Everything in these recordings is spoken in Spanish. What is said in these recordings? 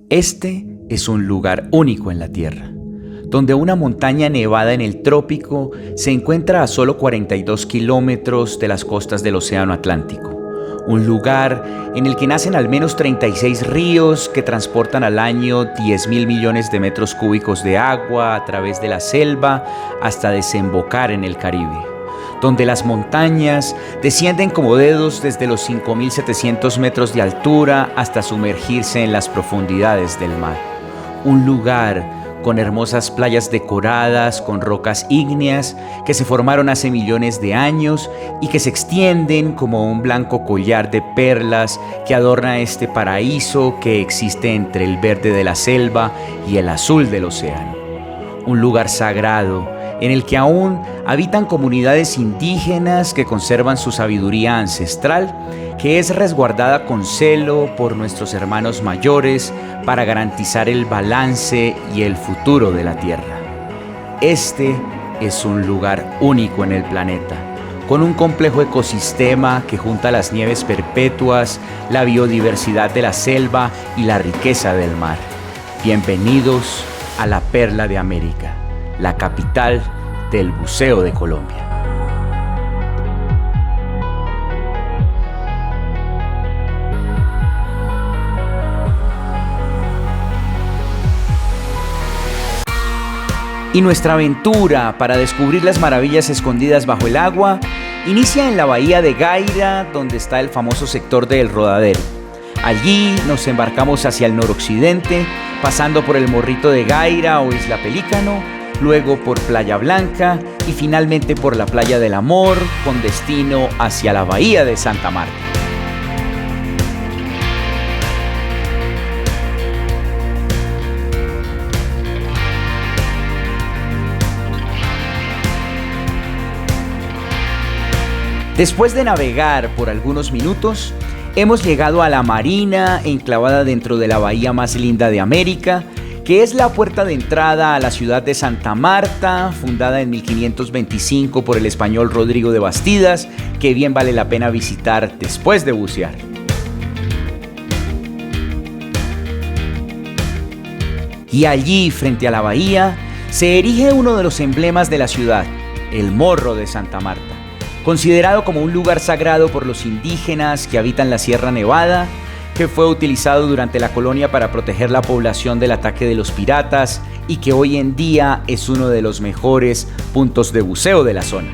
Este es un lugar único en la Tierra, donde una montaña nevada en el trópico se encuentra a solo 42 kilómetros de las costas del Océano Atlántico. Un lugar en el que nacen al menos 36 ríos que transportan al año 10.000 millones de metros cúbicos de agua a través de la selva hasta desembocar en el Caribe, donde las montañas descienden como dedos desde los 5.700 metros de altura hasta sumergirse en las profundidades del mar. Un lugar con hermosas playas decoradas con rocas ígneas que se formaron hace millones de años y que se extienden como un blanco collar de perlas que adorna este paraíso que existe entre el verde de la selva y el azul del océano. Un lugar sagrado en el que aún habitan comunidades indígenas que conservan su sabiduría ancestral, que es resguardada con celo por nuestros hermanos mayores para garantizar el balance y el futuro de la Tierra. Este es un lugar único en el planeta, con un complejo ecosistema que junta las nieves perpetuas, la biodiversidad de la selva y la riqueza del mar. Bienvenidos a la Perla de América, la capital del buceo de Colombia. Y nuestra aventura para descubrir las maravillas escondidas bajo el agua inicia en la bahía de Gaira, donde está el famoso sector del Rodadero. Allí nos embarcamos hacia el noroccidente, pasando por el Morrito de Gaira o Isla Pelícano, luego por Playa Blanca y finalmente por la Playa del Amor, con destino hacia la bahía de Santa Marta. Después de navegar por algunos minutos, hemos llegado a la marina enclavada dentro de la bahía más linda de América, que es la puerta de entrada a la ciudad de Santa Marta, fundada en 1525 por el español Rodrigo de Bastidas, que bien vale la pena visitar después de bucear. Y allí, frente a la bahía, se erige uno de los emblemas de la ciudad, el Morro de Santa Marta, considerado como un lugar sagrado por los indígenas que habitan la Sierra Nevada, que fue utilizado durante la colonia para proteger la población del ataque de los piratas y que hoy en día es uno de los mejores puntos de buceo de la zona.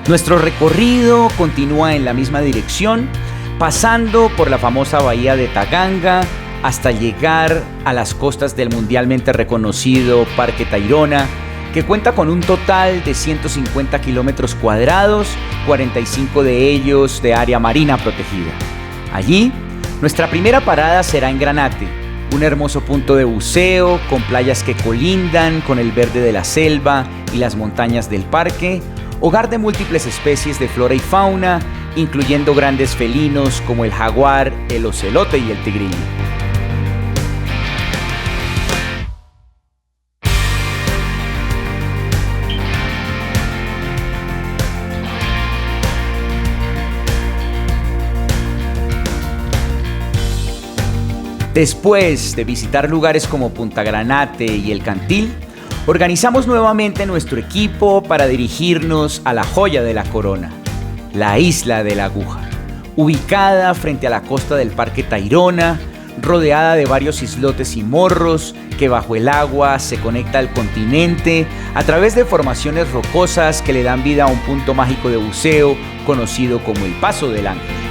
Nuestro recorrido continúa en la misma dirección, pasando por la famosa bahía de Taganga, hasta llegar a las costas del mundialmente reconocido Parque Tayrona, que cuenta con un total de 150 kilómetros cuadrados, 45 de ellos de área marina protegida. Allí, nuestra primera parada será en Granate, un hermoso punto de buceo con playas que colindan con el verde de la selva y las montañas del parque, hogar de múltiples especies de flora y fauna, incluyendo grandes felinos como el jaguar, el ocelote y el tigrillo. Después de visitar lugares como Punta Granate y El Cantil, organizamos nuevamente nuestro equipo para dirigirnos a la joya de la corona, la Isla de la Aguja, ubicada frente a la costa del Parque Tayrona, rodeada de varios islotes y morros que bajo el agua se conecta al continente a través de formaciones rocosas que le dan vida a un punto mágico de buceo conocido como el Paso del Ángel.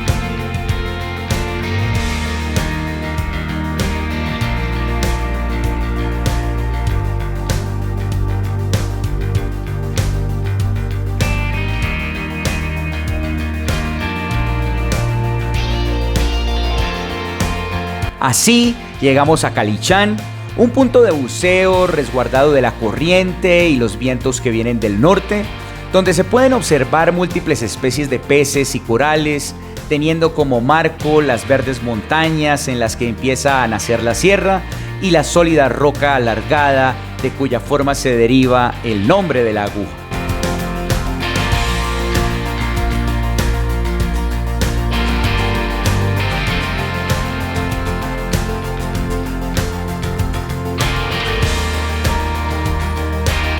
Así llegamos a Calichán, un punto de buceo resguardado de la corriente y los vientos que vienen del norte, donde se pueden observar múltiples especies de peces y corales, teniendo como marco las verdes montañas en las que empieza a nacer la sierra y la sólida roca alargada de cuya forma se deriva el nombre de la aguja.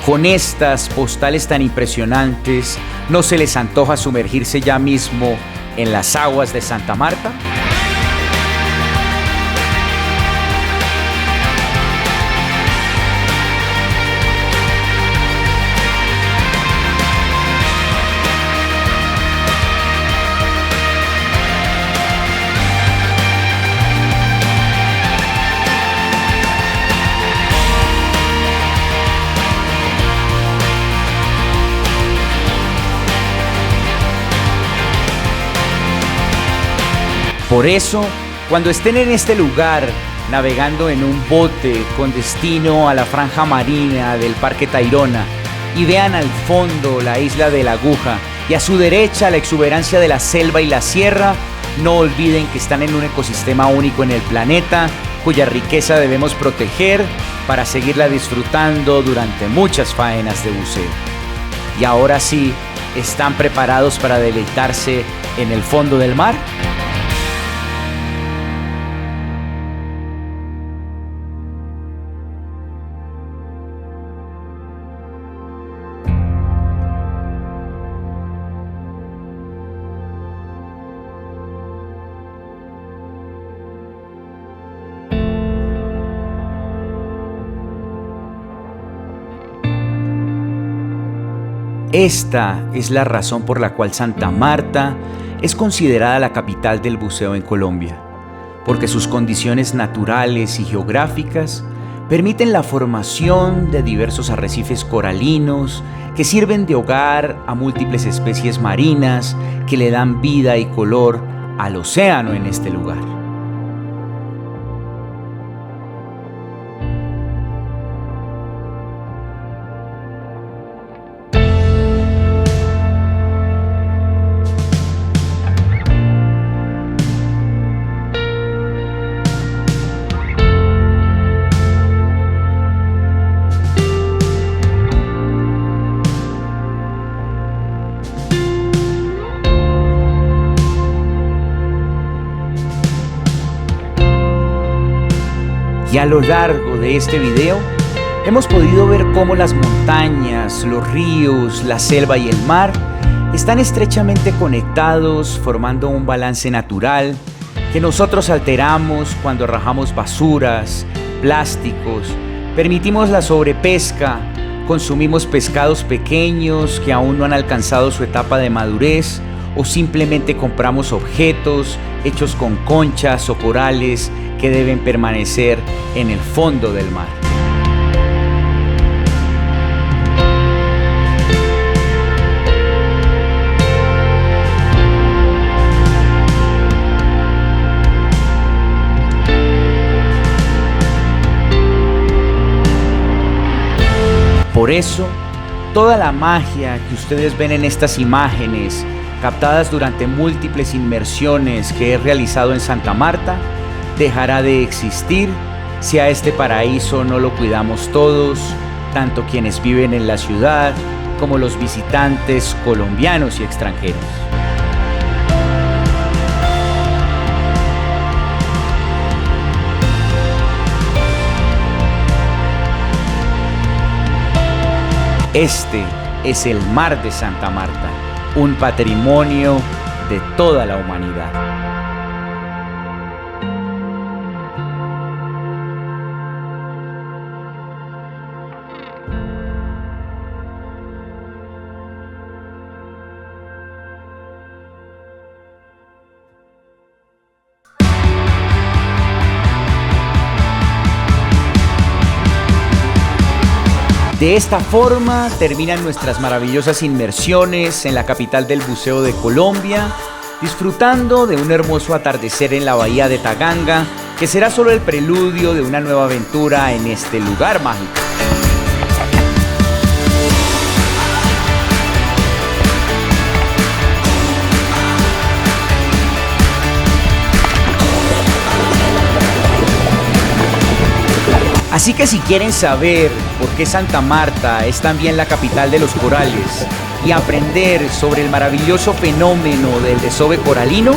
Con estas postales tan impresionantes, ¿no se les antoja sumergirse ya mismo en las aguas de Santa Marta? Por eso, cuando estén en este lugar, navegando en un bote con destino a la franja marina del Parque Tayrona, y vean al fondo la isla de la Aguja y a su derecha la exuberancia de la selva y la sierra, no olviden que están en un ecosistema único en el planeta, cuya riqueza debemos proteger para seguirla disfrutando durante muchas faenas de buceo. Y ahora sí, ¿están preparados para deleitarse en el fondo del mar? Esta es la razón por la cual Santa Marta es considerada la capital del buceo en Colombia, porque sus condiciones naturales y geográficas permiten la formación de diversos arrecifes coralinos que sirven de hogar a múltiples especies marinas que le dan vida y color al océano en este lugar. Y a lo largo de este video hemos podido ver cómo las montañas, los ríos, la selva y el mar están estrechamente conectados, formando un balance natural que nosotros alteramos cuando arrojamos basuras, plásticos, permitimos la sobrepesca, consumimos pescados pequeños que aún no han alcanzado su etapa de madurez, o simplemente compramos objetos hechos con conchas o corales que deben permanecer en el fondo del mar. Por eso, toda la magia que ustedes ven en estas imágenes, captadas durante múltiples inmersiones que he realizado en Santa Marta, dejará de existir si a este paraíso no lo cuidamos todos, tanto quienes viven en la ciudad como los visitantes colombianos y extranjeros. Este es el Mar de Santa Marta, un patrimonio de toda la humanidad. De esta forma terminan nuestras maravillosas inmersiones en la capital del buceo de Colombia, disfrutando de un hermoso atardecer en la bahía de Taganga, que será solo el preludio de una nueva aventura en este lugar mágico. Así que si quieren saber por qué Santa Marta es también la capital de los corales y aprender sobre el maravilloso fenómeno del desove coralino,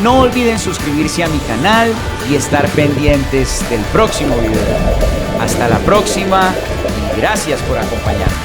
no olviden suscribirse a mi canal y estar pendientes del próximo video. Hasta la próxima y gracias por acompañarme.